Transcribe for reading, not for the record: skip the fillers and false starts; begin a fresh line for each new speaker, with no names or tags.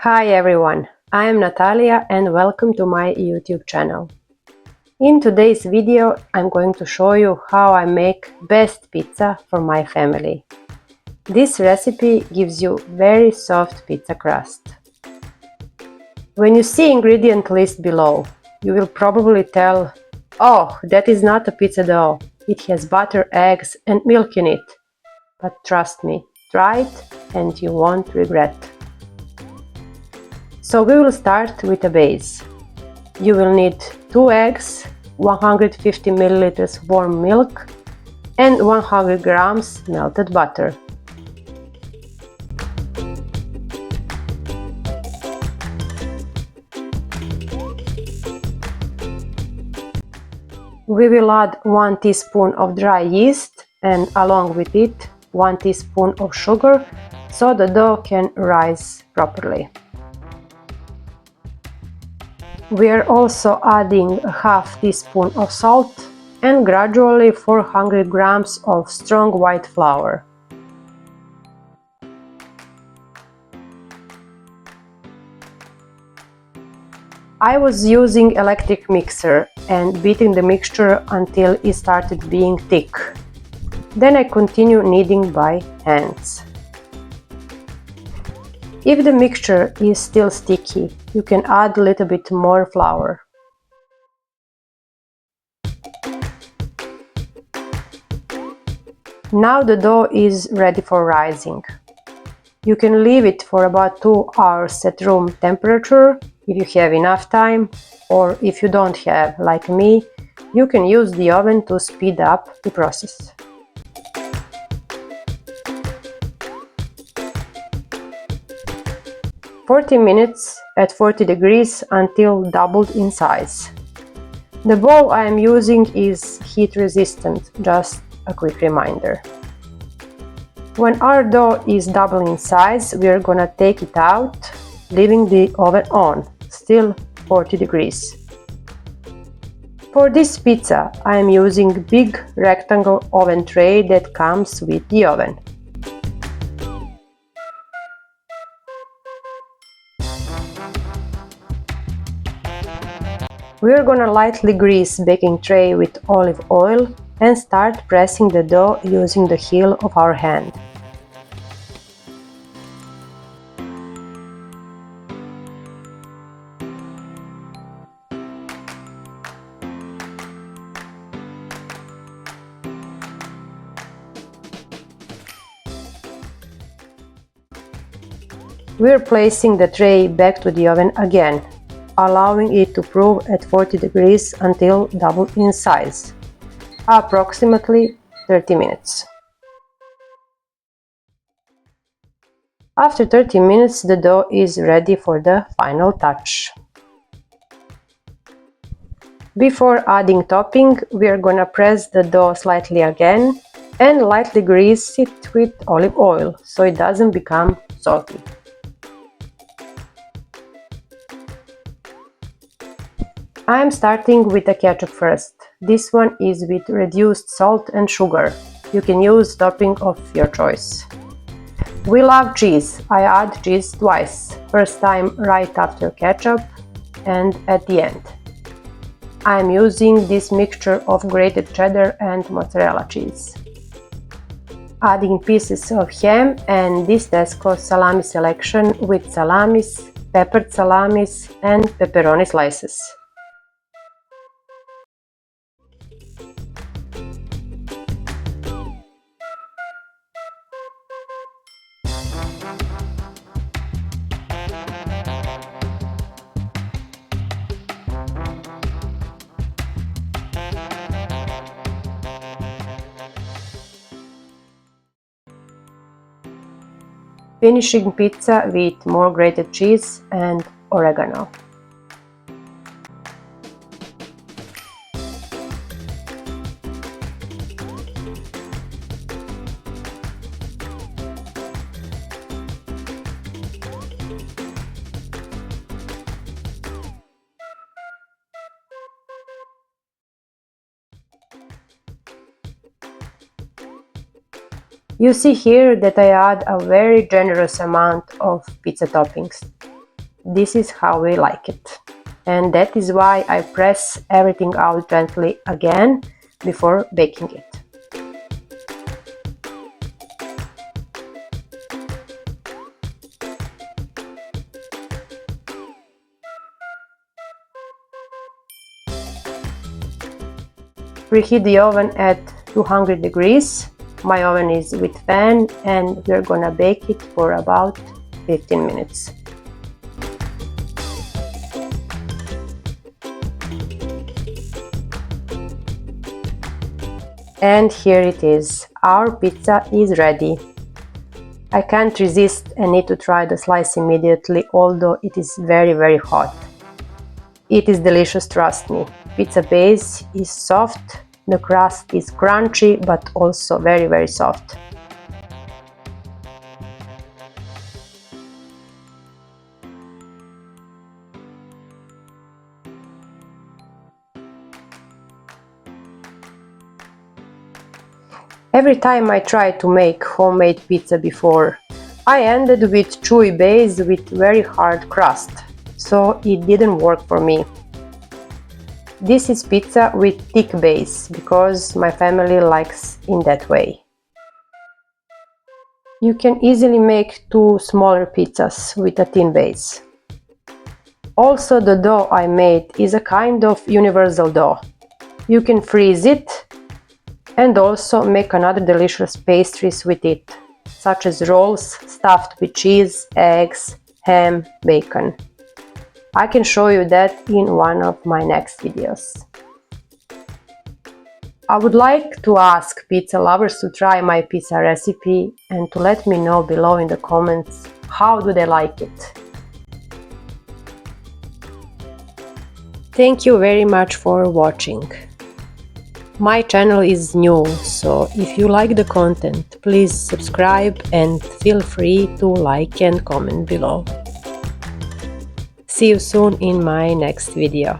Hi everyone, I am Natalia and welcome to my YouTube channel. In today's video I'm going to show you how I make best pizza for my family. This recipe gives you very soft pizza crust. When you see ingredient list below, you will probably tell, "Oh, that is not a pizza dough, it has butter, eggs and milk in it." But trust me, try it and you won't regret. So we will start with a base. You will need 2 eggs, 150 ml warm milk and 100 grams melted butter. We will add 1 teaspoon of dry yeast and along with it 1 teaspoon of sugar so the dough can rise properly. We are also adding a half teaspoon of salt and gradually 400 grams of strong white flour. I was using electric mixer and beating the mixture until it started being thick. Then I continue kneading by hands. If the mixture is still sticky, you can add a little bit more flour. Now the dough is ready for rising. You can leave it for about 2 hours at room temperature if you have enough time, or if you don't have, like me, you can use the oven to speed up the process. "40 minutes at 40 degrees until doubled in size. The bowl I am using is heat resistant, just a quick reminder. When our dough is double in size, we are gonna take it out, leaving the oven on, still 40 degrees. For this pizza, I am using big rectangle oven tray that comes with the oven. We are gonna lightly grease baking tray with olive oil and start pressing the dough using the heel of our hand. We are placing the tray back to the oven again, allowing it to prove at 40 degrees until doubled in size, approximately 30 minutes. After 30 minutes, the dough is ready for the final touch. Before adding topping, we are gonna press the dough slightly again and lightly grease it with olive oil so it doesn't become soggy. I am starting with the ketchup first. This one is with reduced salt and sugar. You can use topping of your choice. We love cheese. I add cheese twice. First time right after ketchup and at the end. I am using this mixture of grated cheddar and mozzarella cheese. Adding pieces of ham and this Tesco salami selection with salamis, peppered salamis and pepperoni slices. Finishing pizza with more grated cheese and oregano. You see here that I add a very generous amount of pizza toppings. this is how we like it. And that is why I press everything out gently again before baking it. Preheat the oven at 200 degrees. My oven is with fan and we're gonna bake it for about 15 minutes. And here it is. Our pizza is ready. I can't resist and need to try the slice immediately, although it is very hot. It is delicious, trust me. Pizza base is soft, the crust is crunchy but also very soft. Every time I tried to make homemade pizza before, I ended with chewy base with very hard crust, so it didn't work for me. This is pizza with thick base, because my family likes in that way. You can easily make 2 smaller pizzas with a thin base. Also, the dough I made is a kind of universal dough. You can freeze it and also make another delicious pastries with it, such as rolls stuffed with cheese, eggs, ham, bacon. I can show you that in one of my next videos. I would like to ask pizza lovers to try my pizza recipe and to let me know below in the comments how do they like it. Thank you very much for watching. My channel is new, so if you like the content, please subscribe and feel free to like and comment below. See you soon in my next video.